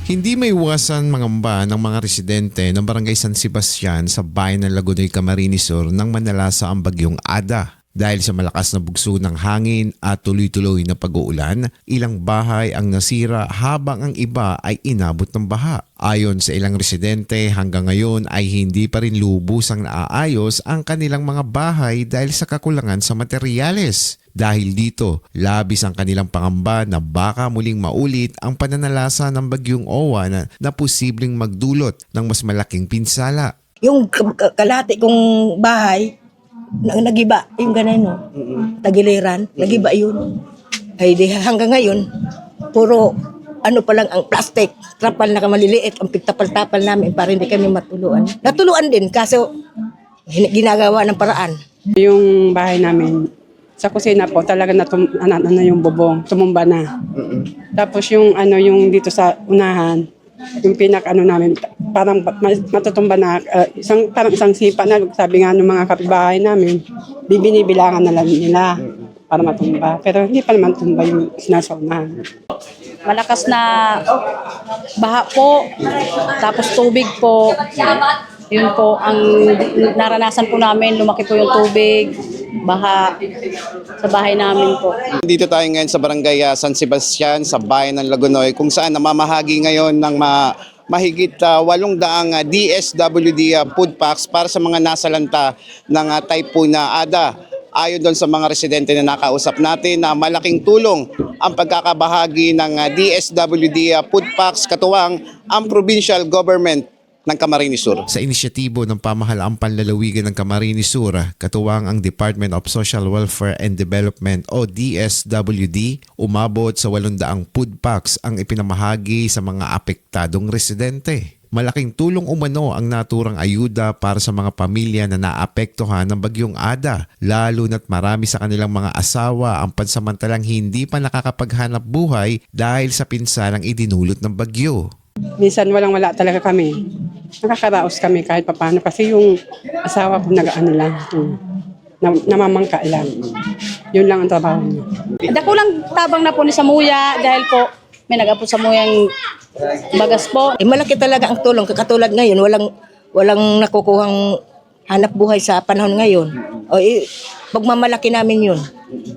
Hindi may iwasan mangamba ng mga residente ng Barangay San Sebastian sa bayan ng Lagunoy, Camarines Sur nang manalasa ang bagyong Ada. Dahil sa malakas na bugso ng hangin at tuloy-tuloy na pag-uulan, ilang bahay ang nasira habang ang iba ay inabot ng baha. Ayon sa ilang residente, hanggang ngayon ay hindi pa rin lubusang naaayos ang kanilang mga bahay dahil sa kakulangan sa materyales. Dahil dito, labis ang kanilang pangamba na baka muling maulit ang pananalasa ng bagyong Owa na posibleng magdulot ng mas malaking pinsala. Yung kalahati kong bahay, nagiba, yung ganun, no? Tagiliran, nagiba yun. Ay di hanggang ngayon, puro ano pa lang ang plastic, trapal na maliliit, ang pigtapal-tapal namin para hindi kami matuluan. Natuluan din, kaso ginagawa ng paraan. Yung bahay namin, sa kusina po, talaga yung bubong, tumumba na. Tapos yung yung dito sa unahan, yung namin, parang matutumba na, parang isang sipa na, sabi nga ng mga kapitbahay namin, bibinibilangan na lang nila para matumba. Pero hindi pa naman tumba yung sinasaunahan. Malakas na baha po, tapos tubig po. Yun po ang naranasan po namin, lumaki po yung tubig, baha sa bahay namin po. Dito tayo ngayon sa Barangay San Sebastian sa bayan ng Lagunoy kung saan namamahagi ngayon ng mahigit 800 DSWD food packs para sa mga nasalanta ng typhoon na Ada. Ayon doon sa mga residente na nakausap natin na malaking tulong ang pagkakabahagi ng DSWD food packs katuwang ang provincial government ng Camarines Sur. Sa inisyatibo ng pamahalaang panlalawigan ng Camarines Sur, katuwang ang Department of Social Welfare and Development o DSWD, umabot sa 800 food packs ang ipinamahagi sa mga apektadong residente. Malaking tulong umano ang naturang ayuda para sa mga pamilya na naapektuhan ng bagyong Ada, lalo na't marami sa kanilang mga asawa ang pansamantalang hindi pa nakakapaghanap buhay dahil sa pinsalang idinulot ng bagyo. Minsan walang-wala talaga kami. Nakakaraos kami kahit papaano kasi yung asawa ko nag-ano lang, namamangka lang. Yun lang ang trabaho niya. Dako lang tabang na po ni Samuya dahil po may nag-apos sa muyang bagas po. Malaki talaga ang tulong, katulad ngayon, walang nakukuhang hanap buhay sa panahon ngayon. Pagmamalaki namin yun.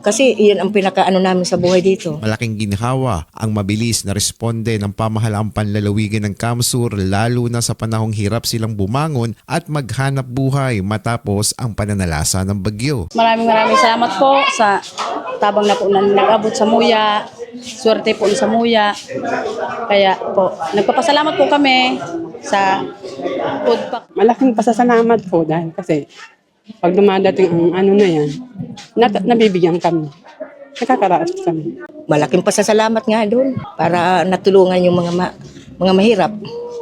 Kasi iyan ang pinakaano namin sa buhay dito. Malaking ginhawa ang mabilis na responde ng pamahalaang panlalawigan ng Kamsur lalo na sa panahong hirap silang bumangon at maghanap buhay matapos ang pananalasa ng bagyo. Maraming salamat po sa tabang na po na nag-abot sa Muya. Swerte po sa Muya. Kaya po, nagpapasalamat po kami sa food pack. Malaking pasasalamat po dahil kasi pag dumadating ang na yan, nabibigyan kami. Nakakaraos kami. Malaking pasasalamat nga doon para natulungan yung mga mahirap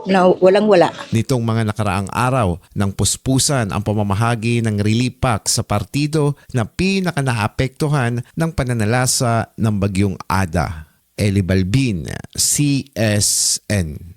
na walang-wala. Nitong mga nakaraang araw nang puspusan ang pamamahagi ng relief pack sa partido na pinaka-naapektuhan ng pananalasa ng bagyong Ada. Eli Balbin, CSN.